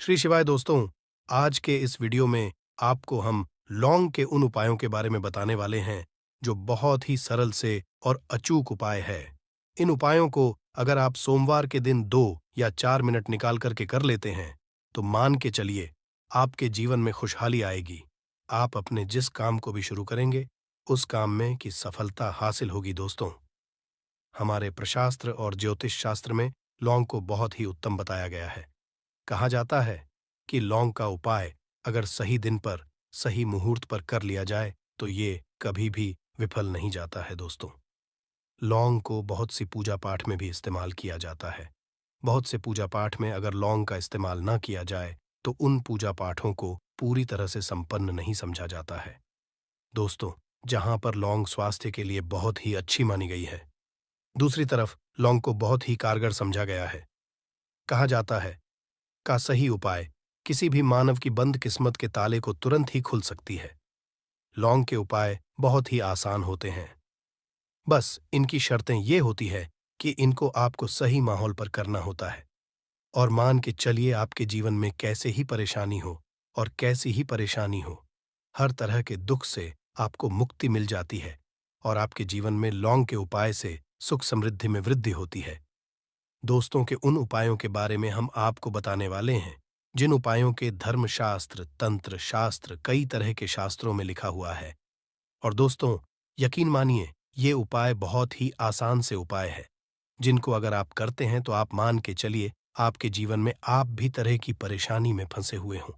श्री शिवाय दोस्तों, आज के इस वीडियो में आपको हम लौंग के उन उपायों के बारे में बताने वाले हैं जो बहुत ही सरल से और अचूक उपाय है। इन उपायों को अगर आप सोमवार के दिन 2 या 4 मिनट निकाल करके कर लेते हैं तो मान के चलिए आपके जीवन में खुशहाली आएगी। आप अपने जिस काम को भी शुरू करेंगे उस काम में की सफलता हासिल होगी। दोस्तों, हमारे प्रशास्त्र और ज्योतिष शास्त्र में लौंग को बहुत ही उत्तम बताया गया है। कहा जाता है कि लौंग का उपाय अगर सही दिन पर सही मुहूर्त पर कर लिया जाए तो ये कभी भी विफल नहीं जाता है। दोस्तों, लौंग को बहुत सी पूजा पाठ में भी इस्तेमाल किया जाता है। बहुत से पूजा पाठ में अगर लौंग का इस्तेमाल न किया जाए तो उन पूजा पाठों को पूरी तरह से संपन्न नहीं समझा जाता है। दोस्तों, जहां पर लौंग स्वास्थ्य के लिए बहुत ही अच्छी मानी गई है, दूसरी तरफ लौंग को बहुत ही कारगर समझा गया है। कहा जाता है का सही उपाय किसी भी मानव की बंद किस्मत के ताले को तुरंत ही खुल सकती है। लौंग के उपाय बहुत ही आसान होते हैं। बस इनकी शर्तें ये होती है कि इनको आपको सही माहौल पर करना होता है। और मान के चलिए आपके जीवन में कैसे ही परेशानी हो और कैसी ही परेशानी हो, हर तरह के दुख से आपको मुक्ति मिल जाती है और आपके जीवन में लौंग के उपाय से सुख समृद्धि में वृद्धि होती है। दोस्तों, के उन उपायों के बारे में हम आपको बताने वाले हैं जिन उपायों के धर्मशास्त्र, तंत्र शास्त्र, कई तरह के शास्त्रों में लिखा हुआ है। और दोस्तों, यकीन मानिए ये उपाय बहुत ही आसान से उपाय है जिनको अगर आप करते हैं तो आप मान के चलिए आपके जीवन में आप भी तरह की परेशानी में फंसे हुए हों,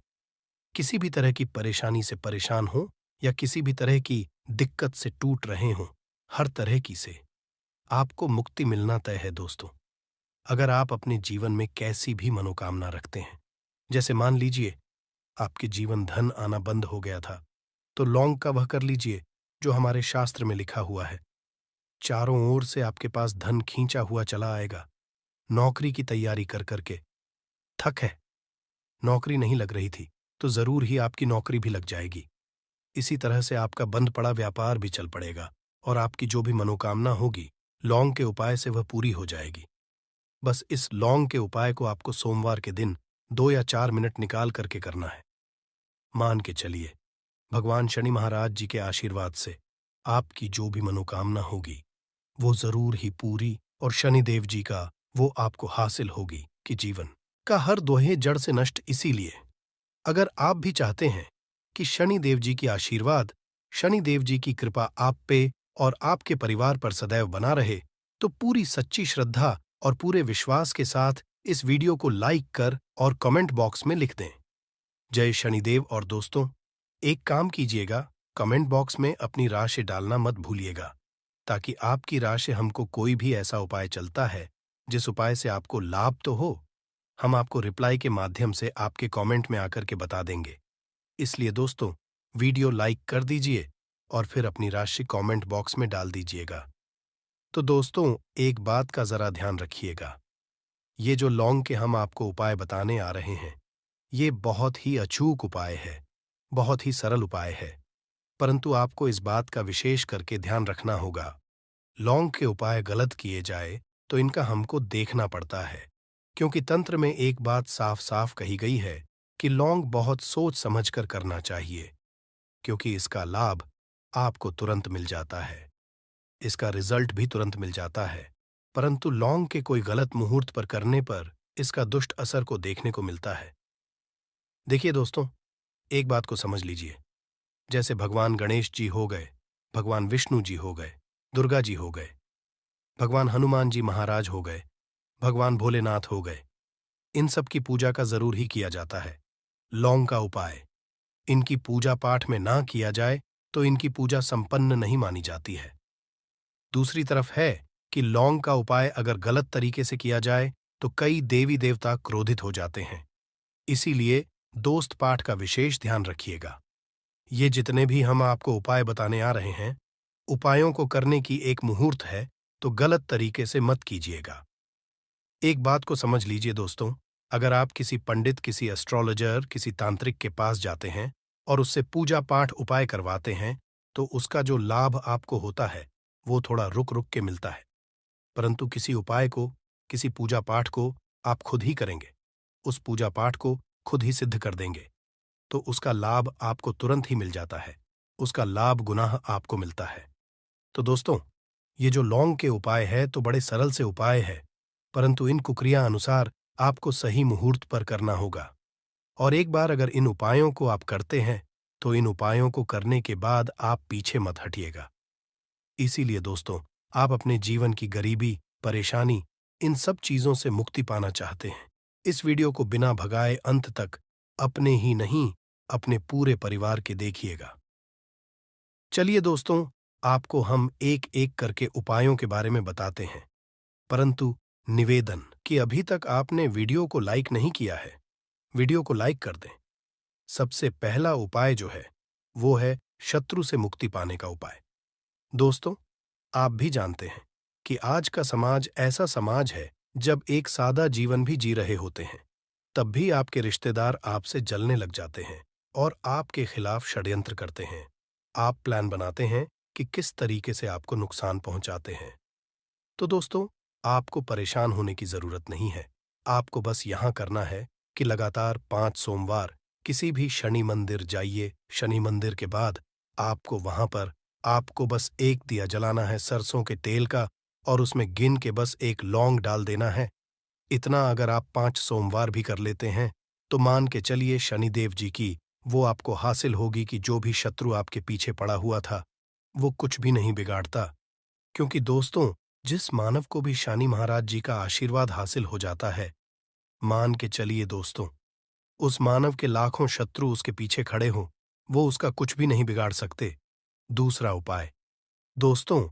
किसी भी तरह की परेशानी से परेशान हो या किसी भी तरह की दिक्कत से टूट रहे हों, हर तरह की से आपको मुक्ति मिलना तय है। दोस्तों, अगर आप अपने जीवन में कैसी भी मनोकामना रखते हैं, जैसे मान लीजिए आपके जीवन धन आना बंद हो गया था, तो लौंग का वह कर लीजिए जो हमारे शास्त्र में लिखा हुआ है। चारों ओर से आपके पास धन खींचा हुआ चला आएगा। नौकरी की तैयारी कर करके थक है, नौकरी नहीं लग रही थी, तो जरूर ही आपकी नौकरी भी लग जाएगी। इसी तरह से आपका बंद पड़ा व्यापार भी चल पड़ेगा और आपकी जो भी मनोकामना होगी लौंग के उपाय से वह पूरी हो जाएगी। बस इस लौंग के उपाय को आपको सोमवार के दिन 2 या 4 मिनट निकाल करके करना है। मान के चलिए भगवान शनि महाराज जी के आशीर्वाद से आपकी जो भी मनोकामना होगी वो जरूर ही पूरी, और शनिदेव जी का वो आपको हासिल होगी कि जीवन का हर दोहे जड़ से नष्ट। इसीलिए अगर आप भी चाहते हैं कि शनिदेव जी की आशीर्वाद, शनिदेव जी की कृपा आप पे और आपके परिवार पर सदैव बना रहे, तो पूरी सच्ची श्रद्धा और पूरे विश्वास के साथ इस वीडियो को लाइक कर और कमेंट बॉक्स में लिख दें, जय शनिदेव। और दोस्तों, एक काम कीजिएगा, कमेंट बॉक्स में अपनी राशि डालना मत भूलिएगा, ताकि आपकी राशि हमको कोई भी ऐसा उपाय चलता है जिस उपाय से आपको लाभ तो हो, हम आपको रिप्लाई के माध्यम से आपके कमेंट में आकर के बता देंगे। इसलिए दोस्तों, वीडियो लाइक कर दीजिए और फिर अपनी राशि कमेंट बॉक्स में डाल दीजिएगा। तो दोस्तों, एक बात का जरा ध्यान रखिएगा, ये जो लौंग के हम आपको उपाय बताने आ रहे हैं ये बहुत ही अचूक उपाय है, बहुत ही सरल उपाय है, परंतु आपको इस बात का विशेष करके ध्यान रखना होगा। लौंग के उपाय गलत किए जाए तो इनका हमको देखना पड़ता है, क्योंकि तंत्र में एक बात साफ साफ कही गई है कि लौंग बहुत सोच समझ कर करना चाहिए, क्योंकि इसका लाभ आपको तुरंत मिल जाता है, इसका रिजल्ट भी तुरंत मिल जाता है। परंतु लौंग के कोई गलत मुहूर्त पर करने पर इसका दुष्ट असर को देखने को मिलता है। देखिए दोस्तों, एक बात को समझ लीजिए, जैसे भगवान गणेश जी हो गए, भगवान विष्णु जी हो गए, दुर्गा जी हो गए, भगवान हनुमान जी महाराज हो गए, भगवान भोलेनाथ हो गए, इन सब की पूजा का जरूर ही किया जाता है। लौंग का उपाय इनकी पूजा पाठ में ना किया जाए तो इनकी पूजा संपन्न नहीं मानी जाती है। दूसरी तरफ है कि लौंग का उपाय अगर गलत तरीके से किया जाए तो कई देवी देवता क्रोधित हो जाते हैं। इसीलिए दोस्त पाठ का विशेष ध्यान रखिएगा। ये जितने भी हम आपको उपाय बताने आ रहे हैं, उपायों को करने की एक मुहूर्त है, तो गलत तरीके से मत कीजिएगा। एक बात को समझ लीजिए दोस्तों, अगर आप किसी पंडित, किसी एस्ट्रोलॉजर, किसी तांत्रिक के पास जाते हैं और उससे पूजा पाठ उपाय करवाते हैं तो उसका जो लाभ आपको होता है वो थोड़ा रुक रुक के मिलता है। परंतु किसी उपाय को, किसी पूजा पाठ को आप खुद ही करेंगे, उस पूजा पाठ को खुद ही सिद्ध कर देंगे, तो उसका लाभ आपको तुरंत ही मिल जाता है। उसका लाभ गुनाह आपको मिलता है। तो दोस्तों, ये जो लौंग के उपाय है तो बड़े सरल से उपाय है, परंतु इन कुक्रिया अनुसार आपको सही मुहूर्त पर करना होगा। और एक बार अगर इन उपायों को आप करते हैं, तो इन उपायों को करने के बाद आप पीछे मत हटिएगा। इसीलिए दोस्तों, आप अपने जीवन की गरीबी, परेशानी, इन सब चीजों से मुक्ति पाना चाहते हैं। इस वीडियो को बिना भगाए अंत तक अपने ही नहीं, अपने पूरे परिवार के देखिएगा। चलिए दोस्तों, आपको हम एक-एक करके उपायों के बारे में बताते हैं। परंतु निवेदन कि अभी तक आपने वीडियो को लाइक नहीं किया है, वीडियो को लाइक कर दें। सबसे पहला उपाय जो है, वो है शत्रु से मुक्ति पाने का उपाय। दोस्तों, आप भी जानते हैं कि आज का समाज ऐसा समाज है, जब एक सादा जीवन भी जी रहे होते हैं, तब भी आपके रिश्तेदार आपसे जलने लग जाते हैं और आपके खिलाफ षड्यंत्र करते हैं। आप प्लान बनाते हैं कि किस तरीके से आपको नुकसान पहुंचाते हैं। तो दोस्तों, आपको परेशान होने की जरूरत नहीं है। आपको बस यहां करना है कि लगातार 5 सोमवार किसी भी शनि मंदिर जाइए। शनि मंदिर के बाद आपको वहां पर आपको बस एक दिया जलाना है सरसों के तेल का, और उसमें गिन के बस एक लौंग डाल देना है। इतना अगर आप 5 सोमवार भी कर लेते हैं, तो मान के चलिए शनिदेव जी की वो आपको हासिल होगी कि जो भी शत्रु आपके पीछे पड़ा हुआ था, वो कुछ भी नहीं बिगाड़ता। क्योंकि दोस्तों, जिस मानव को भी शनि महाराज जी का आशीर्वाद हासिल हो जाता है, मान के चलिए दोस्तों, उस मानव के लाखों शत्रु उसके पीछे खड़े हों, वो उसका कुछ भी नहीं बिगाड़ सकते। दूसरा उपाय, दोस्तों,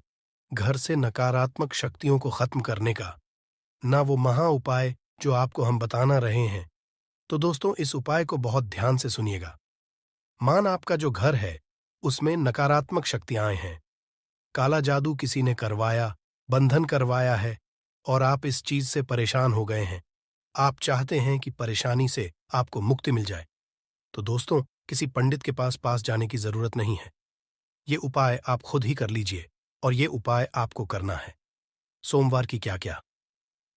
घर से नकारात्मक शक्तियों को खत्म करने का ना वो महा उपाय जो आपको हम बताना रहे हैं। तो दोस्तों, इस उपाय को बहुत ध्यान से सुनिएगा। मान आपका जो घर है, उसमें नकारात्मक शक्तियां हैं, काला जादू किसी ने करवाया, बंधन करवाया है, और आप इस चीज से परेशान हो गए हैं। आप चाहते हैं कि परेशानी से आपको मुक्ति मिल जाए। तो दोस्तों, किसी पंडित के पास जाने की जरूरत नहीं है। ये उपाय आप खुद ही कर लीजिए, और ये उपाय आपको करना है। सोमवार की क्या क्या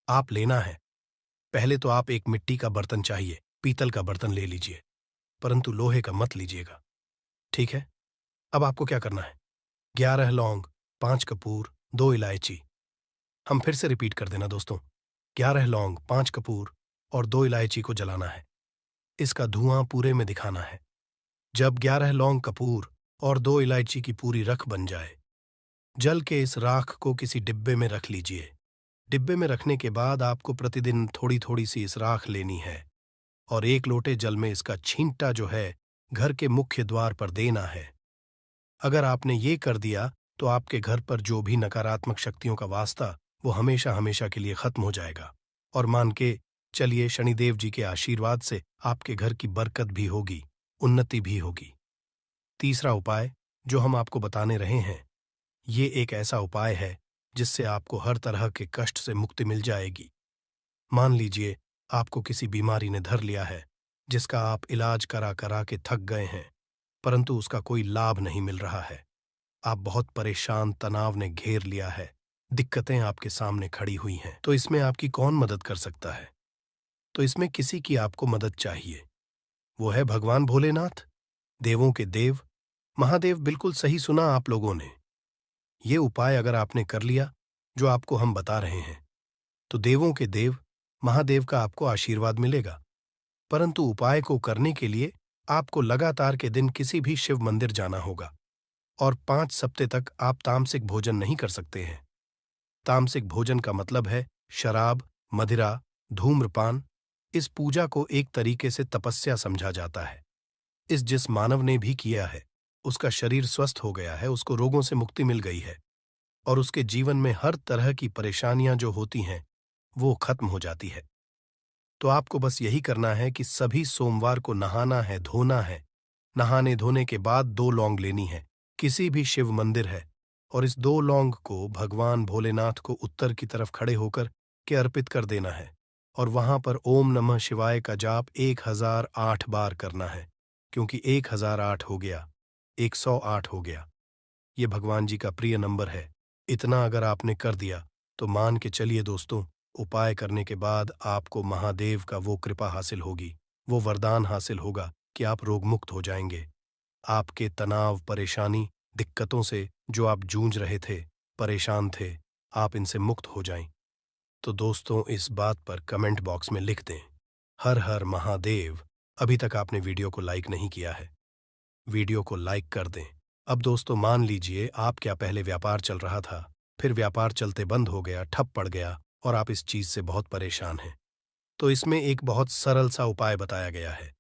आप लेना है। पहले तो आप एक मिट्टी का बर्तन चाहिए, पीतल का बर्तन ले लीजिए, परंतु लोहे का मत लीजिएगा, ठीक है। अब आपको क्या करना है, 11 लौंग, 5 कपूर, 2 इलायची। हम फिर से रिपीट कर देना दोस्तों, 11 लौंग, 5 कपूर और 2 इलायची को जलाना है। इसका धुआं पूरे में दिखाना है। जब 11 लौंग, कपूर और 2 इलायची की पूरी रख बन जाए, जल के इस राख को किसी डिब्बे में रख लीजिए। डिब्बे में रखने के बाद आपको प्रतिदिन थोड़ी थोड़ी सी इस राख लेनी है, और 1 लोटे जल में इसका छींटा जो है घर के मुख्य द्वार पर देना है। अगर आपने ये कर दिया, तो आपके घर पर जो भी नकारात्मक शक्तियों का वास्ता, वो हमेशा हमेशा के लिए खत्म हो जाएगा। और मान के चलिए शनिदेव जी के आशीर्वाद से आपके घर की बरकत भी होगी, उन्नति भी होगी। तीसरा उपाय जो हम आपको बताने रहे हैं, ये एक ऐसा उपाय है जिससे आपको हर तरह के कष्ट से मुक्ति मिल जाएगी। मान लीजिए आपको किसी बीमारी ने धर लिया है, जिसका आप इलाज करा करा के थक गए हैं, परंतु उसका कोई लाभ नहीं मिल रहा है। आप बहुत परेशान, तनाव ने घेर लिया है, दिक्कतें आपके सामने खड़ी हुई हैं। तो इसमें आपकी कौन मदद कर सकता है? तो इसमें किसी की आपको मदद चाहिए। वो है भगवान भोलेनाथ, देवों के देव, महादेव। बिल्कुल सही सुना आप लोगों ने। ये उपाय अगर आपने कर लिया जो आपको हम बता रहे हैं, तो देवों के देव महादेव का आपको आशीर्वाद मिलेगा। परंतु उपाय को करने के लिए आपको लगातार के दिन किसी भी शिव मंदिर जाना होगा, और 5 हफ्ते तक आप तामसिक भोजन नहीं कर सकते हैं। तामसिक भोजन का मतलब है शराब, मदिरा, धूम्रपान। इस पूजा को एक तरीके से तपस्या समझा जाता है। इस जिस मानव ने भी किया है, उसका शरीर स्वस्थ हो गया है, उसको रोगों से मुक्ति मिल गई है, और उसके जीवन में हर तरह की परेशानियां जो होती हैं, वो खत्म हो जाती है। तो आपको बस यही करना है कि सभी सोमवार को नहाना है, धोना है। नहाने धोने के बाद 2 लौंग लेनी है, किसी भी शिव मंदिर है, और इस 2 लौंग को भगवान भोलेनाथ को उत्तर की तरफ खड़े होकर के अर्पित कर देना है, और वहां पर ओम नमः शिवाय का जाप 1008 बार करना है। क्योंकि 1008 हो गया, 108 हो गया, ये भगवान जी का प्रिय नंबर है। इतना अगर आपने कर दिया, तो मान के चलिए दोस्तों, उपाय करने के बाद आपको महादेव का वो कृपा हासिल होगी, वो वरदान हासिल होगा कि आप रोगमुक्त हो जाएंगे। आपके तनाव, परेशानी, दिक्कतों से जो आप जूझ रहे थे, परेशान थे, आप इनसे मुक्त हो जाएं। तो दोस्तों, इस बात पर कमेंट बॉक्स में लिख दें, हर हर महादेव। अभी तक आपने वीडियो को लाइक नहीं किया है, वीडियो को लाइक कर दें। अब दोस्तों, मान लीजिए आप क्या पहले व्यापार चल रहा था, फिर व्यापार चलते बंद हो गया, ठप पड़ गया और आप इस चीज से बहुत परेशान हैं। तो इसमें एक बहुत सरल सा उपाय बताया गया है।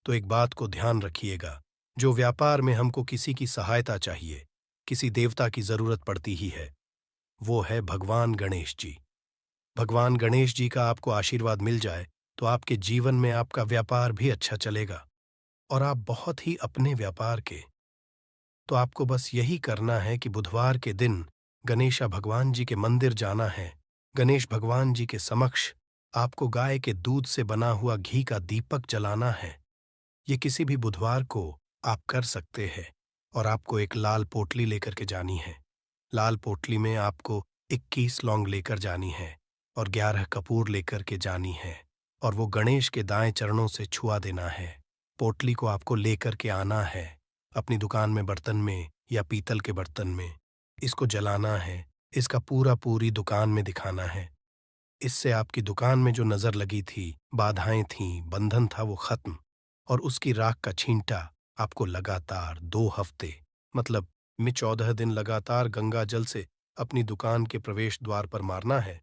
तो एक बात को ध्यान रखिएगा, जो व्यापार में हमको किसी की सहायता चाहिए, किसी देवता की जरूरत पड़ती ही है, वो है भगवान गणेश जी। भगवान गणेश जी का आपको आशीर्वाद मिल जाए तो आपके जीवन में आपका व्यापार भी अच्छा चलेगा और आप बहुत ही अपने व्यापार के। तो आपको बस यही करना है कि बुधवार के दिन गणेशा भगवान जी के मंदिर जाना है। गणेश भगवान जी के समक्ष आपको गाय के दूध से बना हुआ घी का दीपक जलाना है। ये किसी भी बुधवार को आप कर सकते हैं और आपको एक लाल पोटली लेकर के जानी है। लाल पोटली में आपको 21 लौंग लेकर जानी है और 11 कपूर लेकर के जानी है और वो गणेश के दाएं चरणों से छुआ देना है। पोटली को आपको लेकर के आना है अपनी दुकान में, बर्तन में या पीतल के बर्तन में। इसको जलाना है, इसका पूरी दुकान में दिखाना है। इससे आपकी दुकान में जो नजर लगी थी, बाधाएं थीं, बंधन था, वो खत्म। और उसकी राख का छींटा आपको लगातार 2 हफ्ते, मतलब में 14 दिन लगातार गंगा जल से अपनी दुकान के प्रवेश द्वार पर मारना है।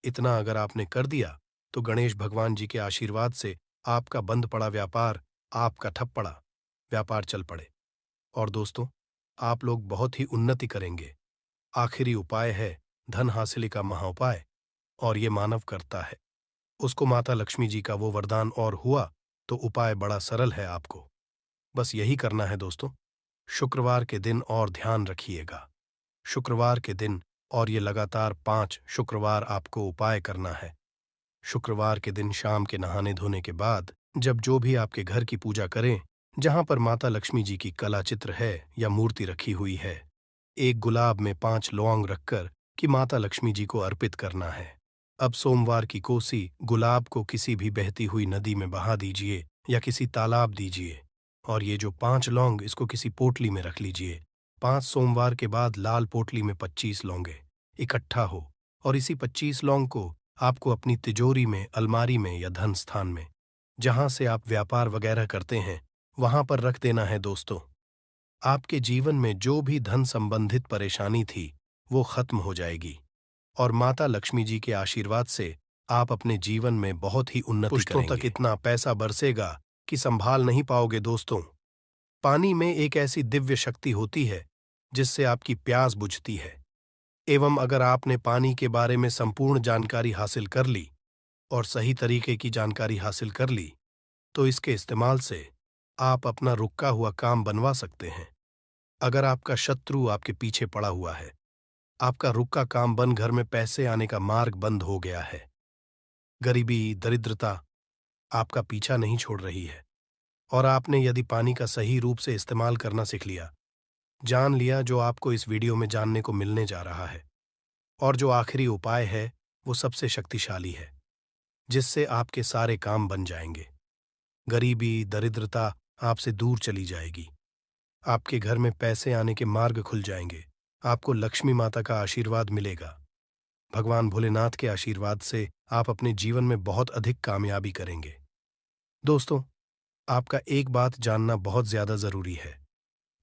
इतना अगर आपने कर दिया तो गणेश भगवान जी के आशीर्वाद से आपका बंद पड़ा व्यापार आपका ठप पड़ा व्यापार चल पड़े और दोस्तों, आप लोग बहुत ही उन्नति करेंगे। आखिरी उपाय है धन हासिल का महाउपाय, और ये मानव करता है। उसको माता लक्ष्मी जी का वो वरदान और हुआ तो उपाय बड़ा सरल है। आपको बस यही करना है दोस्तों। शुक्रवार के दिन और ध्यान रखिएगा, शुक्रवार के दिन और ये लगातार 5 शुक्रवार आपको उपाय करना है। शुक्रवार के दिन शाम के नहाने धोने के बाद जब जो भी आपके घर की पूजा करें, जहां पर माता लक्ष्मी जी की कला चित्र है या मूर्ति रखी हुई है, एक गुलाब में 5 लौंग रखकर कि माता लक्ष्मी जी को अर्पित करना है। अब सोमवार की कोसी गुलाब को किसी भी बहती हुई नदी में बहा दीजिए या किसी तालाब दीजिए और ये जो 5 लौंग, इसको किसी पोटली में रख लीजिए। 5 सोमवार के बाद लाल पोटली में 25 लौंगे इकट्ठा हो और इसी 25 लौंग को आपको अपनी तिजोरी में, अलमारी में या धन स्थान में, जहां से आप व्यापार वगैरह करते हैं, वहां पर रख देना है दोस्तों। आपके जीवन में जो भी धन संबंधित परेशानी थी वो खत्म हो जाएगी और माता लक्ष्मी जी के आशीर्वाद से आप अपने जीवन में बहुत ही उन्नति पुश्तों तक इतना पैसा बरसेगा कि संभाल नहीं पाओगे दोस्तों। पानी में एक ऐसी दिव्य शक्ति होती है जिससे आपकी प्यास बुझती है, एवं अगर आपने पानी के बारे में संपूर्ण जानकारी हासिल कर ली और सही तरीके की जानकारी हासिल कर ली तो इसके इस्तेमाल से आप अपना रुका हुआ काम बनवा सकते हैं। अगर आपका शत्रु आपके पीछे पड़ा हुआ है, आपका रुका काम बन घर में पैसे आने का मार्ग बंद हो गया है, गरीबी, दरिद्रता आपका पीछा नहीं छोड़ रही है और आपने यदि पानी का सही रूप से इस्तेमाल करना सीख लिया, जान लिया जो आपको इस वीडियो में जानने को मिलने जा रहा है, और जो आखिरी उपाय है वो सबसे शक्तिशाली है, जिससे आपके सारे काम बन जाएंगे। गरीबी, दरिद्रता आपसे दूर चली जाएगी, आपके घर में पैसे आने के मार्ग खुल जाएंगे, आपको लक्ष्मी माता का आशीर्वाद मिलेगा। भगवान भोलेनाथ के आशीर्वाद से आप अपने जीवन में बहुत अधिक कामयाबी करेंगे। दोस्तों, आपका एक बात जानना बहुत ज्यादा जरूरी है।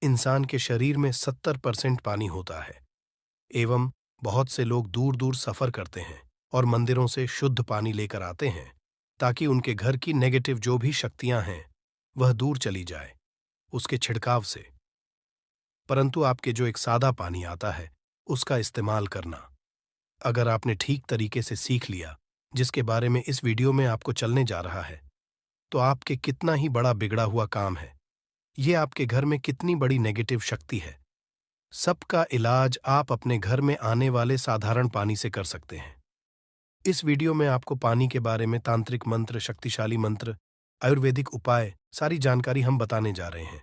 इंसान के शरीर में 70% पानी होता है एवं बहुत से लोग दूर दूर सफर करते हैं और मंदिरों से शुद्ध पानी लेकर आते हैं ताकि उनके घर की नेगेटिव जो भी शक्तियां हैं वह दूर चली जाए उसके छिड़काव से। परंतु आपके जो एक सादा पानी आता है उसका इस्तेमाल करना, अगर आपने ठीक तरीके से सीख लिया, जिसके बारे में इस वीडियो में आपको चलने जा रहा है, तो आपके कितना ही बड़ा बिगड़ा हुआ काम है, ये आपके घर में कितनी बड़ी नेगेटिव शक्ति है, सबका इलाज आप अपने घर में आने वाले साधारण पानी से कर सकते हैं। इस वीडियो में आपको पानी के बारे में तांत्रिक मंत्र, शक्तिशाली मंत्र, आयुर्वेदिक उपाय, सारी जानकारी हम बताने जा रहे हैं।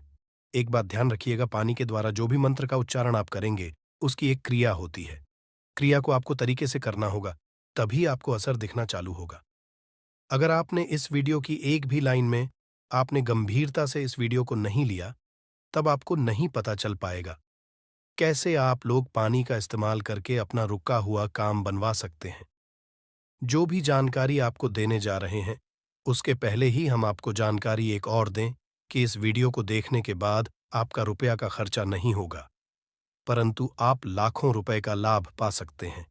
एक बात ध्यान रखिएगा, पानी के द्वारा जो भी मंत्र का उच्चारण आप करेंगे उसकी एक क्रिया होती है। क्रिया को आपको तरीके से करना होगा, तभी आपको असर दिखना चालू होगा। अगर आपने इस वीडियो की एक भी लाइन में आपने गंभीरता से इस वीडियो को नहीं लिया, तब आपको नहीं पता चल पाएगा कैसे आप लोग पानी का इस्तेमाल करके अपना रुका हुआ काम बनवा सकते हैं। जो भी जानकारी आपको देने जा रहे हैं, उसके पहले ही हम आपको जानकारी एक और दें कि इस वीडियो को देखने के बाद आपका रुपया का खर्चा नहीं होगा, परंतु आप लाखों रुपए का लाभ पा सकते हैं।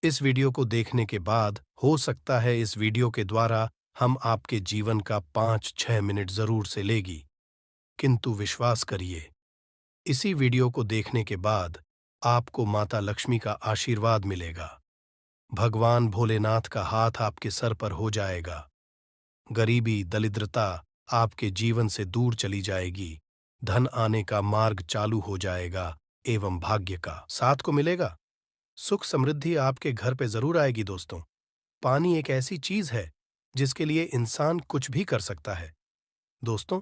इस वीडियो को देखने के बाद हो सकता है इस वीडियो के द्वारा हम आपके जीवन का 5-6 मिनट जरूर से लेगी, किंतु विश्वास करिए, इसी वीडियो को देखने के बाद आपको माता लक्ष्मी का आशीर्वाद मिलेगा। भगवान भोलेनाथ का हाथ आपके सर पर हो जाएगा। गरीबी, दरिद्रता आपके जीवन से दूर चली जाएगी। धन आने का मार्ग चालू हो जाएगा एवं भाग्य का साथ को मिलेगा। सुख समृद्धि आपके घर पे जरूर आएगी दोस्तों। पानी एक ऐसी चीज है जिसके लिए इंसान कुछ भी कर सकता है। दोस्तों,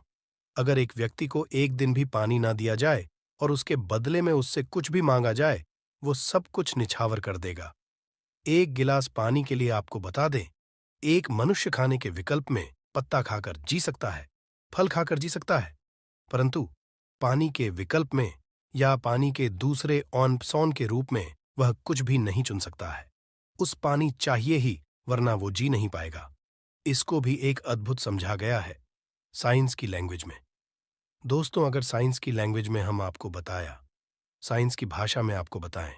अगर एक व्यक्ति को एक दिन भी पानी ना दिया जाए और उसके बदले में उससे कुछ भी मांगा जाए, वो सब कुछ निछावर कर देगा। एक गिलास पानी के लिए आपको बता दें, एक मनुष्य खाने के विकल्प में पत्ता खाकर जी सकता है, फल खाकर जी सकता है, परंतु पानी के विकल्प में या पानी के दूसरे ऑप्शन के रूप में वह कुछ भी नहीं चुन सकता है। उस पानी चाहिए ही, वरना वो जी नहीं पाएगा। इसको भी एक अद्भुत समझा गया है साइंस की लैंग्वेज में। दोस्तों, अगर साइंस की लैंग्वेज में हम आपको बताया, साइंस की भाषा में आपको बताएं,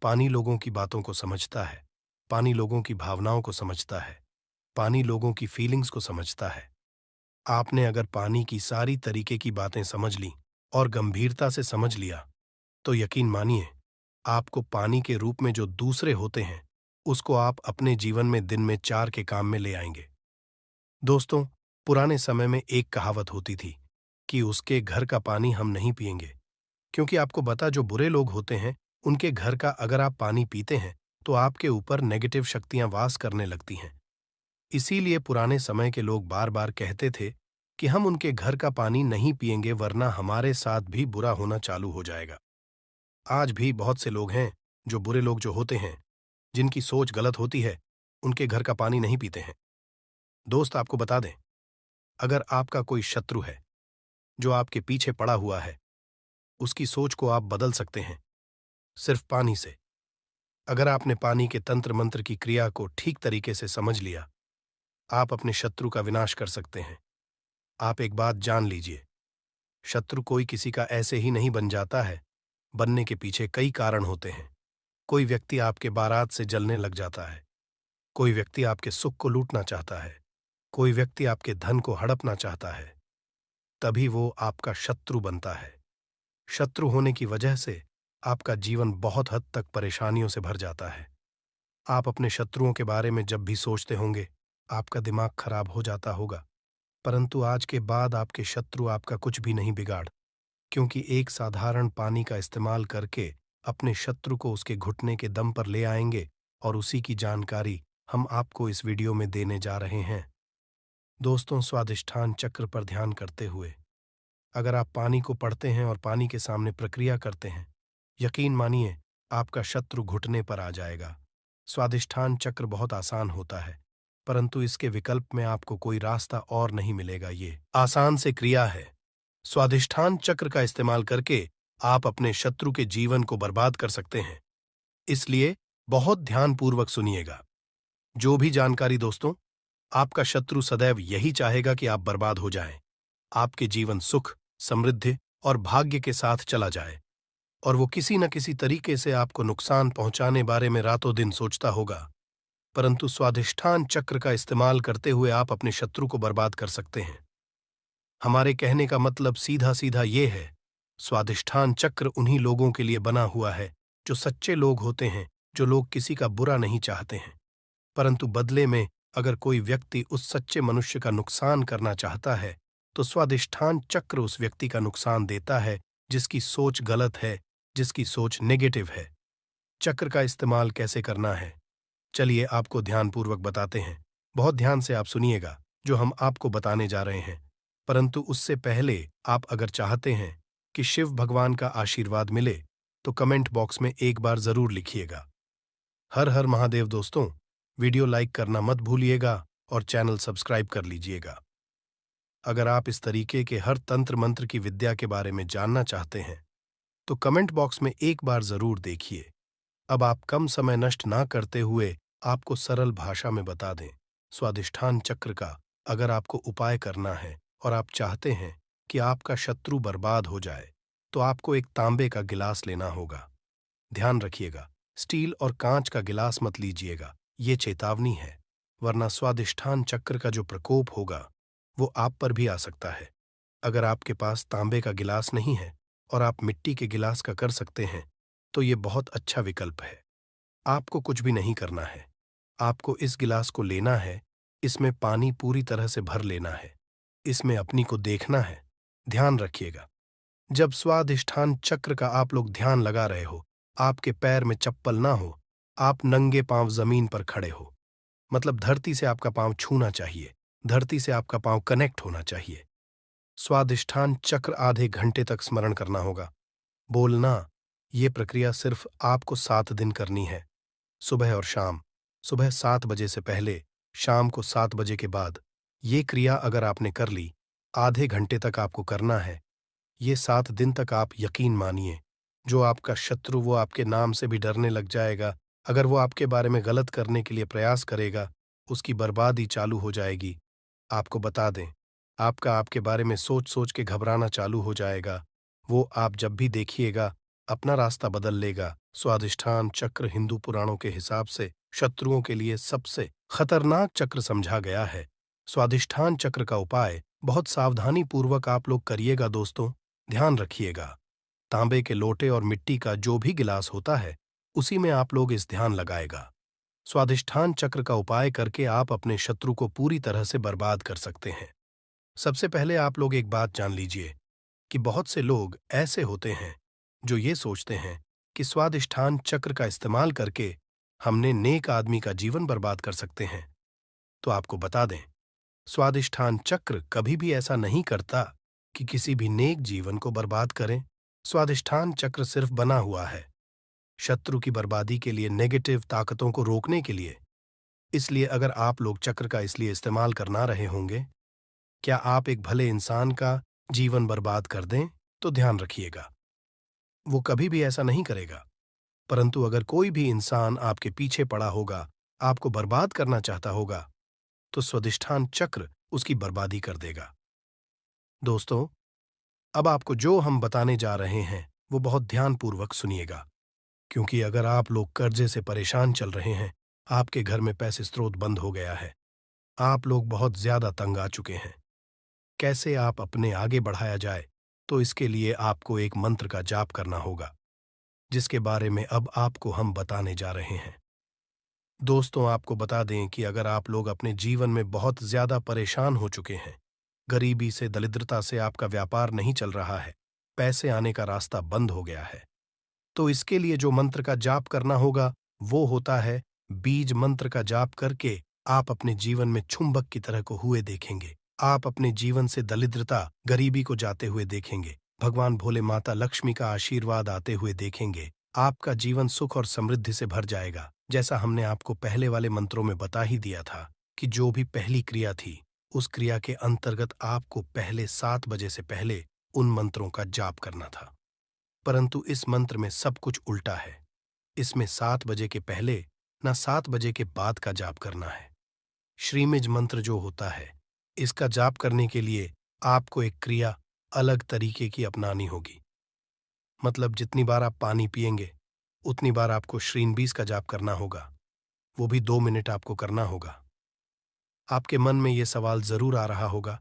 पानी लोगों की बातों को समझता है, पानी लोगों की भावनाओं को समझता है, पानी लोगों की फीलिंग्स को समझता है। आपने अगर पानी की सारी तरीके की बातें समझ ली और गंभीरता से समझ लिया, तो यकीन मानिए, आपको पानी के रूप में जो दूसरे होते हैं, उसको आप अपने जीवन में दिन में 4 के काम में ले आएंगे। दोस्तों, पुराने समय में एक कहावत होती थी कि उसके घर का पानी हम नहीं पिएंगे, क्योंकि आपको बता, जो बुरे लोग होते हैं, उनके घर का अगर आप पानी पीते हैं तो आपके ऊपर नेगेटिव शक्तियां वास करने लगती हैं। इसीलिए पुराने समय के लोग बार बार कहते थे कि हम उनके घर का पानी नहीं पिएंगे, वरना हमारे साथ भी बुरा होना चालू हो जाएगा। आज भी बहुत से लोग हैं, जो बुरे लोग जो होते हैं, जिनकी सोच गलत होती है, उनके घर का पानी नहीं पीते हैं। दोस्त, आपको बता दें, अगर आपका कोई शत्रु है जो आपके पीछे पड़ा हुआ है, उसकी सोच को आप बदल सकते हैं सिर्फ पानी से। अगर आपने पानी के तंत्र मंत्र की क्रिया को ठीक तरीके से समझ लिया, आप अपने शत्रु का विनाश कर सकते हैं। आप एक बात जान लीजिए, शत्रु कोई किसी का ऐसे ही नहीं बन जाता है, बनने के पीछे कई कारण होते हैं। कोई व्यक्ति आपके बारात से जलने लग जाता है, कोई व्यक्ति आपके सुख को लूटना चाहता है, कोई व्यक्ति आपके धन को हड़पना चाहता है, तभी वो आपका शत्रु बनता है। शत्रु होने की वजह से आपका जीवन बहुत हद तक परेशानियों से भर जाता है। आप अपने शत्रुओं के बारे में जब भी सोचते होंगे, आपका दिमाग खराब हो जाता होगा, परंतु आज के बाद आपके शत्रु आपका कुछ भी नहीं बिगाड़, क्योंकि एक साधारण पानी का इस्तेमाल करके अपने शत्रु को उसके घुटने के दम पर ले आएंगे, और उसी की जानकारी हम आपको इस वीडियो में देने जा रहे हैं। दोस्तों, स्वादिष्ठान चक्र पर ध्यान करते हुए अगर आप पानी को पढ़ते हैं और पानी के सामने प्रक्रिया करते हैं, यकीन मानिए, आपका शत्रु घुटने पर आ जाएगा। स्वादिष्ठान चक्र बहुत आसान होता है, परंतु इसके विकल्प में आपको कोई रास्ता और नहीं मिलेगा। ये आसान से क्रिया है। स्वादिष्ठान चक्र का इस्तेमाल करके आप अपने शत्रु के जीवन को बर्बाद कर सकते हैं, इसलिए बहुत ध्यानपूर्वक सुनिएगा। जो भी जानकारी दोस्तों, आपका शत्रु सदैव यही चाहेगा कि आप बर्बाद हो जाएं, आपके जीवन सुख, समृद्धि और भाग्य के साथ चला जाए, और वो किसी न किसी तरीके से आपको नुकसान पहुंचाने बारे में रातों दिन सोचता होगा। परंतु स्वादिष्ठान चक्र का इस्तेमाल करते हुए आप अपने शत्रु को बर्बाद कर सकते हैं। हमारे कहने का मतलब सीधा सीधा ये है, स्वादिष्ठान चक्र उन्हीं लोगों के लिए बना हुआ है जो सच्चे लोग होते हैं, जो लोग किसी का बुरा नहीं चाहते हैं, परंतु बदले में अगर कोई व्यक्ति उस सच्चे मनुष्य का नुकसान करना चाहता है, तो स्वादिष्ठान चक्र उस व्यक्ति का नुकसान देता है जिसकी सोच गलत है, जिसकी सोच नेगेटिव है। चक्र का इस्तेमाल कैसे करना है, चलिए आपको ध्यानपूर्वक बताते हैं। बहुत ध्यान से आप सुनिएगा जो हम आपको बताने जा रहे हैं, परंतु उससे पहले आप अगर चाहते हैं कि शिव भगवान का आशीर्वाद मिले, तो कमेंट बॉक्स में एक बार जरूर लिखिएगा। हर हर महादेव। दोस्तों, वीडियो लाइक करना मत भूलिएगा और चैनल सब्सक्राइब कर लीजिएगा। अगर आप इस तरीके के हर तंत्र मंत्र की विद्या के बारे में जानना चाहते हैं तो कमेंट बॉक्स में एक बार जरूर देखिए। अब आप कम समय नष्ट ना करते हुए आपको सरल भाषा में बता दें। स्वादिष्ठान चक्र का अगर आपको उपाय करना है और आप चाहते हैं कि आपका शत्रु बर्बाद हो जाए तो आपको एक तांबे का गिलास लेना होगा। ध्यान रखिएगा, स्टील और कांच का गिलास मत लीजिएगा, ये चेतावनी है, वरना स्वादिष्ठान चक्र का जो प्रकोप होगा वो आप पर भी आ सकता है। अगर आपके पास तांबे का गिलास नहीं है और आप मिट्टी के गिलास का कर सकते हैं तो ये बहुत अच्छा विकल्प है। आपको कुछ भी नहीं करना है, आपको इस गिलास को लेना है, इसमें पानी पूरी तरह से भर लेना है, इसमें अपनी को देखना है। ध्यान रखिएगा, जब स्वादिष्ठान चक्र का आप लोग ध्यान लगा रहे हो, आपके पैर में चप्पल ना हो, आप नंगे पांव जमीन पर खड़े हो, मतलब धरती से आपका पांव छूना चाहिए, धरती से आपका पांव कनेक्ट होना चाहिए। स्वादिष्ठान चक्र आधे घंटे तक स्मरण करना होगा। बोलना, ये प्रक्रिया सिर्फ आपको 7 दिन करनी है, सुबह और शाम। सुबह 7 बजे से पहले, शाम को 7 बजे के बाद। ये क्रिया अगर आपने कर ली, आधे घंटे तक आपको करना है। ये 7 दिन तक आप यकीन मानिए, जो आपका शत्रु वो आपके नाम से भी डरने लग जाएगा। अगर वो आपके बारे में गलत करने के लिए प्रयास करेगा, उसकी बर्बादी चालू हो जाएगी। आपको बता दें, आपका आपके बारे में सोच सोच के घबराना चालू हो जाएगा। वो आप जब भी देखिएगा, अपना रास्ता बदल लेगा। स्वादिष्ठान चक्र हिंदू पुराणों के हिसाब से शत्रुओं के लिए सबसे खतरनाक चक्र समझा गया है। स्वादिष्ठान चक्र का उपाय बहुत सावधानी पूर्वक आप लोग करिएगा दोस्तों। ध्यान रखिएगा, तांबे के लोटे और मिट्टी का जो भी गिलास होता है, उसी में आप लोग इस ध्यान लगाएगा। स्वादिष्ठान चक्र का उपाय करके आप अपने शत्रु को पूरी तरह से बर्बाद कर सकते हैं। सबसे पहले आप लोग एक बात जान लीजिए कि बहुत से लोग ऐसे होते हैं जो ये सोचते हैं कि स्वादिष्ठान चक्र का इस्तेमाल करके हमने नेक आदमी का जीवन बर्बाद कर सकते हैं। तो आपको बता दें, स्वादिष्ठान चक्र कभी भी ऐसा नहीं करता कि किसी भी नेक जीवन को बर्बाद करें। स्वादिष्ठान चक्र सिर्फ बना हुआ है शत्रु की बर्बादी के लिए, नेगेटिव ताकतों को रोकने के लिए। इसलिए अगर आप लोग चक्र का इसलिए इस्तेमाल करना रहे होंगे, क्या आप एक भले इंसान का जीवन बर्बाद कर दें, तो ध्यान रखिएगा, वो कभी भी ऐसा नहीं करेगा। परंतु अगर कोई भी इंसान आपके पीछे पड़ा होगा, आपको बर्बाद करना चाहता होगा, तो स्वादिष्ठान चक्र उसकी बर्बादी कर देगा। दोस्तों, अब आपको जो हम बताने जा रहे हैं वो बहुत ध्यानपूर्वक सुनिएगा, क्योंकि अगर आप लोग कर्जे से परेशान चल रहे हैं, आपके घर में पैसे स्रोत बंद हो गया है, आप लोग बहुत ज्यादा तंग आ चुके हैं, कैसे आप अपने आगे बढ़ाया जाए, तो इसके लिए आपको एक मंत्र का जाप करना होगा, जिसके बारे में अब आपको हम बताने जा रहे हैं। दोस्तों, आपको बता दें कि अगर आप लोग अपने जीवन में बहुत ज्यादा परेशान हो चुके हैं, गरीबी से, दरिद्रता से आपका व्यापार नहीं चल रहा है, पैसे आने का रास्ता बंद हो गया है, तो इसके लिए जो मंत्र का जाप करना होगा वो होता है बीज मंत्र का जाप करके आप अपने जीवन में चुंबक की तरह को हुए देखेंगे। आप अपने जीवन से दरिद्रता, गरीबी को जाते हुए देखेंगे। भगवान भोले माता लक्ष्मी का आशीर्वाद आते हुए देखेंगे। आपका जीवन सुख और समृद्धि से भर जाएगा। जैसा हमने आपको पहले वाले मंत्रों में बता ही दिया था कि जो भी पहली क्रिया थी, उस क्रिया के अंतर्गत आपको पहले 7 बजे से पहले उन मंत्रों का जाप करना था। परंतु इस मंत्र में सब कुछ उल्टा है। इसमें 7 बजे के पहले ना 7 बजे के बाद का जाप करना है। श्रीमिज मंत्र जो होता है, इसका जाप करने के लिए आपको एक क्रिया अलग तरीके की अपनानी होगी। मतलब जितनी बार आप पानी पिएंगे, उतनी बार आपको श्रीनबीज का जाप करना होगा। वो भी 2 मिनट आपको करना होगा। आपके मन में ये सवाल जरूर आ रहा होगा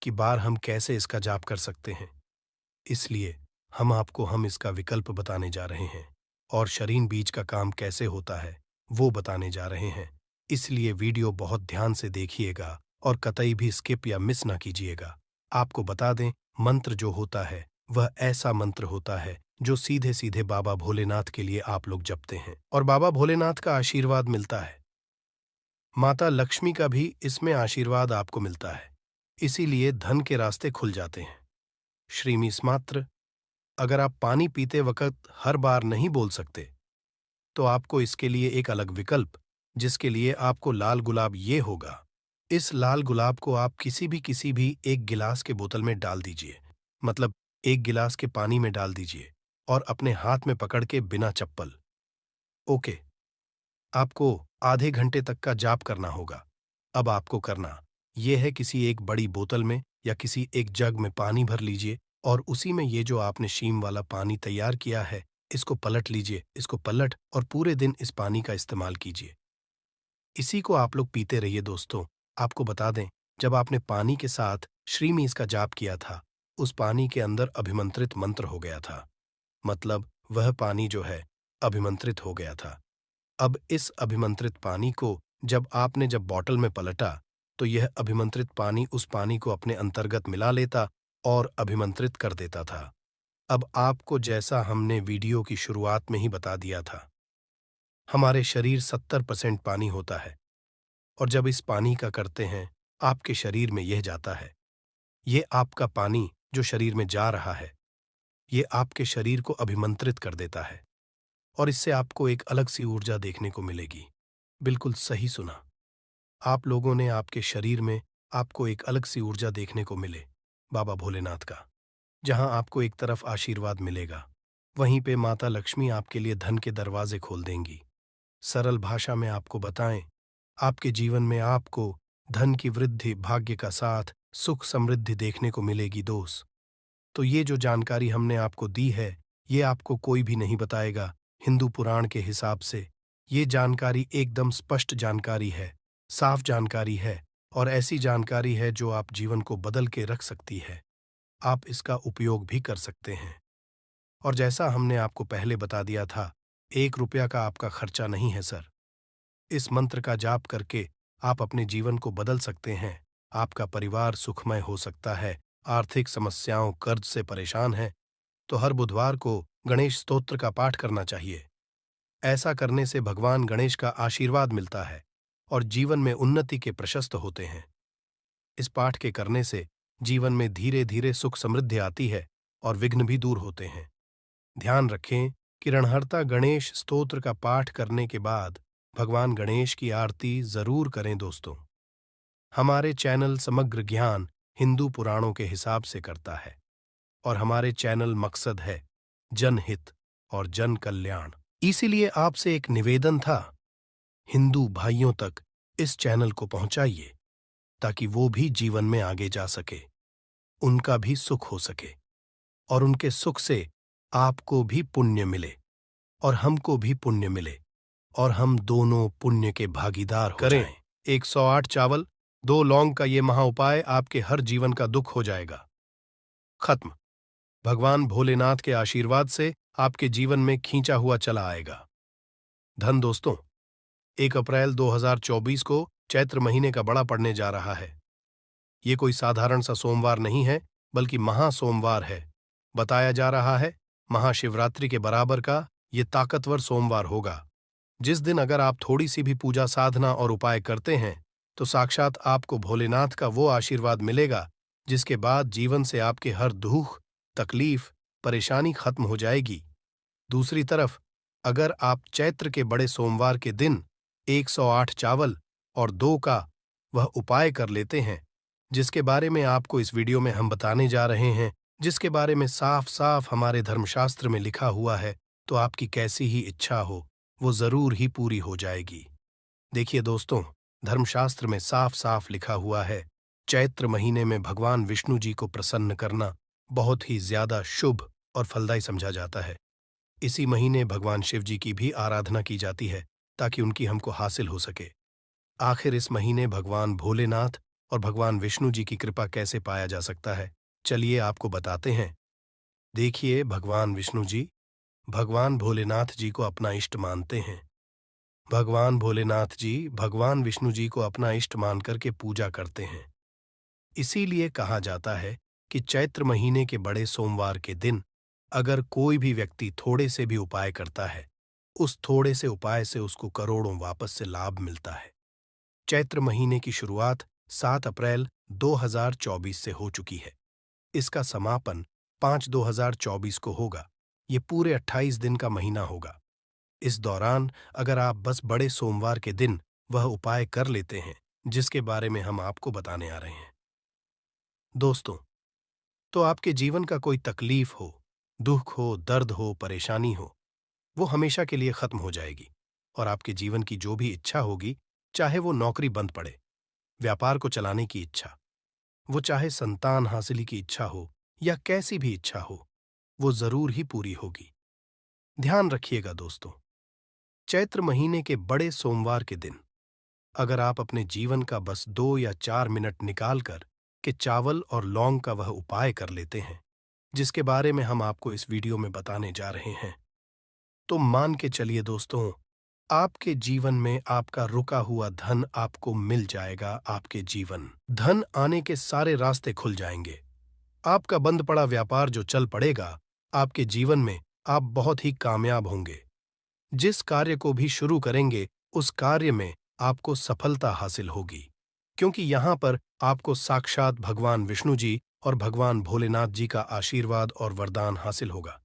कि बार हम कैसे इसका जाप कर सकते हैं। इसलिए हम इसका विकल्प बताने जा रहे हैं और शरीन बीज का काम कैसे होता है वो बताने जा रहे हैं। इसलिए वीडियो बहुत ध्यान से देखिएगा और कतई भी स्किप या मिस ना कीजिएगा। आपको बता दें, मंत्र जो होता है वह ऐसा मंत्र होता है जो सीधे सीधे बाबा भोलेनाथ के लिए आप लोग जपते हैं और बाबा भोलेनाथ का आशीर्वाद मिलता है। माता लक्ष्मी का भी इसमें आशीर्वाद आपको मिलता है, इसीलिए धन के रास्ते खुल जाते हैं। श्रीमीस मात्र अगर आप पानी पीते वक्त हर बार नहीं बोल सकते, तो आपको इसके लिए एक अलग विकल्प, जिसके लिए आपको लाल गुलाब ये होगा, इस लाल गुलाब को आप किसी भी एक गिलास के बोतल में डाल दीजिए, मतलब एक गिलास के पानी में डाल दीजिए और अपने हाथ में पकड़ के बिना चप्पल। ओके, आपको आधे घंटे तक का जाप करना होगा। अब आपको करना ये है, किसी एक बड़ी बोतल में या किसी एक जग में पानी भर लीजिए और उसी में ये जो आपने शीम वाला पानी तैयार किया है, इसको पलट लीजिए, इसको पलट और पूरे दिन इस पानी का इस्तेमाल कीजिए। इसी को आप लोग पीते रहिए दोस्तों। आपको बता दें, जब आपने पानी के साथ श्रीमीज का जाप किया था, उस पानी के अंदर अभिमंत्रित मंत्र हो गया था। मतलब वह पानी जो है अभिमंत्रित हो गया था। अब इस अभिमंत्रित पानी को जब बॉटल में पलटा, तो यह अभिमंत्रित पानी उस पानी को अपने अंतर्गत मिला लेता और अभिमंत्रित कर देता था। अब आपको जैसा हमने वीडियो की शुरुआत में ही बता दिया था, हमारे शरीर 70% पानी होता है और जब इस पानी का करते हैं, आपके शरीर में यह जाता है। ये आपका पानी जो शरीर में जा रहा है, ये आपके शरीर को अभिमंत्रित कर देता है और इससे आपको एक अलग सी ऊर्जा देखने को मिलेगी। बिल्कुल सही सुना। आप लोगों ने आपके शरीर में आपको एक अलग सी ऊर्जा देखने को मिले बाबा भोलेनाथ का, जहां आपको एक तरफ आशीर्वाद मिलेगा, वहीं पे माता लक्ष्मी आपके लिए धन के दरवाजे खोल देंगी। सरल भाषा में आपको बताएं, आपके जीवन में आपको धन की वृद्धि, भाग्य का साथ, सुख समृद्धि देखने को मिलेगी दोस्त। तो ये जो जानकारी हमने आपको दी है, ये आपको कोई भी नहीं बताएगा। हिंदू पुराण के हिसाब से ये जानकारी एकदम स्पष्ट जानकारी है, साफ जानकारी है और ऐसी जानकारी है जो आप जीवन को बदल के रख सकती है। आप इसका उपयोग भी कर सकते हैं। और जैसा हमने आपको पहले बता दिया था, 1 रुपया का आपका खर्चा नहीं है सर। इस मंत्र का जाप करके आप अपने जीवन को बदल सकते हैं। आपका परिवार सुखमय हो सकता है। आर्थिक समस्याओं, कर्ज से परेशान हैं, तो हर बुधवार को गणेश स्तोत्र का पाठ करना चाहिए। ऐसा करने से भगवान गणेश का आशीर्वाद मिलता है और जीवन में उन्नति के प्रशस्त होते हैं। इस पाठ के करने से जीवन में धीरे धीरे सुख समृद्धि आती है और विघ्न भी दूर होते हैं। ध्यान रखें कि ऋणहर्ता गणेश स्तोत्र का पाठ करने के बाद भगवान गणेश की आरती जरूर करें दोस्तों। हमारे चैनल समग्र ज्ञान हिंदू पुराणों के हिसाब से करता है और हमारे चैनल मकसद है जनहित और जन कल्याण। इसीलिए आपसे एक निवेदन था, हिंदू भाइयों तक इस चैनल को पहुंचाइए ताकि वो भी जीवन में आगे जा सके, उनका भी सुख हो सके और उनके सुख से आपको भी पुण्य मिले और हमको भी पुण्य मिले और हम दोनों पुण्य के भागीदार हो जाएं। 108 चावल 2 लौंग का ये महा उपाय आपके हर जीवन का दुख हो जाएगा खत्म। भगवान भोलेनाथ के आशीर्वाद से आपके जीवन में खींचा हुआ चला आएगा धन। दोस्तों, 1 अप्रैल 2024 को चैत्र महीने का बड़ा पड़ने जा रहा है। ये कोई साधारण सा सोमवार नहीं है, बल्कि महासोमवार है। बताया जा रहा है महाशिवरात्रि के बराबर का ये ताकतवर सोमवार होगा, जिस दिन अगर आप थोड़ी सी भी पूजा साधना और उपाय करते हैं तो साक्षात आपको भोलेनाथ का वो आशीर्वाद मिलेगा जिसके बाद जीवन से आपके हर दुख, तकलीफ, परेशानी खत्म हो जाएगी। दूसरी तरफ अगर आप चैत्र के बड़े सोमवार के दिन 108 चावल और 2 का वह उपाय कर लेते हैं, जिसके बारे में आपको इस वीडियो में हम बताने जा रहे हैं, जिसके बारे में साफ साफ हमारे धर्मशास्त्र में लिखा हुआ है, तो आपकी कैसी ही इच्छा हो वो जरूर ही पूरी हो जाएगी। देखिए दोस्तों, धर्मशास्त्र में साफ साफ लिखा हुआ है, चैत्र महीने में भगवान विष्णु जी को प्रसन्न करना बहुत ही ज्यादा शुभ और फलदायी समझा जाता है। इसी महीने भगवान शिव जी की भी आराधना की जाती है ताकि उनकी हमको हासिल हो सके। आखिर इस महीने भगवान भोलेनाथ और भगवान विष्णु जी की कृपा कैसे पाया जा सकता है, चलिए आपको बताते हैं। देखिए, भगवान विष्णु जी भगवान भोलेनाथ जी को अपना इष्ट मानते हैं। भगवान भोलेनाथ जी भगवान विष्णु जी को अपना इष्ट मान करके पूजा करते हैं। इसीलिए कहा जाता है कि चैत्र महीने के बड़े सोमवार के दिन अगर कोई भी व्यक्ति थोड़े से भी उपाय करता है, उस थोड़े से उपाय से उसको करोड़ों वापस से लाभ मिलता है। चैत्र महीने की शुरुआत 7 अप्रैल 2024 से हो चुकी है। इसका समापन 5/2024 को होगा। ये पूरे 28 दिन का महीना होगा। इस दौरान अगर आप बस बड़े सोमवार के दिन वह उपाय कर लेते हैं जिसके बारे में हम आपको बताने आ रहे हैं। दोस्तों, तो आपके जीवन का कोई तकलीफ हो, दुख हो, दर्द हो, परेशानी हो, वो हमेशा के लिए खत्म हो जाएगी और आपके जीवन की जो भी इच्छा होगी, चाहे वो नौकरी बंद पड़े, व्यापार को चलाने की इच्छा, वो चाहे संतान हासिली की इच्छा हो या कैसी भी इच्छा हो, वो जरूर ही पूरी होगी। ध्यान रखिएगा दोस्तों, चैत्र महीने के बड़े सोमवार के दिन अगर आप अपने जीवन का बस 2 या 4 मिनट निकाल कर के चावल और लौंग का वह उपाय कर लेते हैं जिसके बारे में हम आपको इस वीडियो में बताने जा रहे हैं, तो मान के चलिए दोस्तों, आपके जीवन में आपका रुका हुआ धन आपको मिल जाएगा। आपके जीवन धन आने के सारे रास्ते खुल जाएंगे। आपका बंद पड़ा व्यापार जो चल पड़ेगा। आपके जीवन में आप बहुत ही कामयाब होंगे। जिस कार्य को भी शुरू करेंगे उस कार्य में आपको सफलता हासिल होगी, क्योंकि यहां पर आपको साक्षात भगवान विष्णु जी और भगवान भोलेनाथ जी का आशीर्वाद और वरदान हासिल होगा।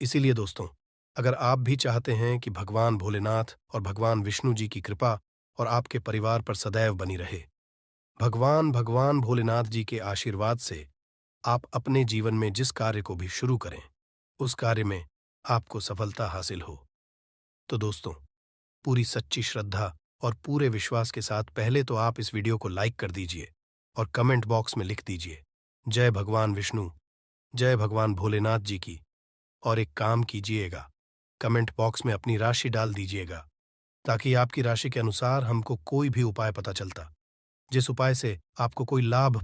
इसीलिए दोस्तों, अगर आप भी चाहते हैं कि भगवान भोलेनाथ और भगवान विष्णु जी की कृपा और आपके परिवार पर सदैव बनी रहे, भगवान भगवान भोलेनाथ जी के आशीर्वाद से आप अपने जीवन में जिस कार्य को भी शुरू करें, उस कार्य में आपको सफलता हासिल हो। तो दोस्तों, पूरी सच्ची श्रद्धा और पूरे विश्वास के साथ पहले तो आप इस वीडियो को लाइक कर दीजिए और कमेंट बॉक्स में लिख दीजिए, जय भगवान विष्णु, जय भगवान भोलेनाथ जी की। और एक काम कीजिएगा, कमेंट बॉक्स में अपनी राशि डाल दीजिएगा, ताकि आपकी राशि के अनुसार हमको कोई भी उपाय पता चलता, जिस उपाय से आपको कोई लाभ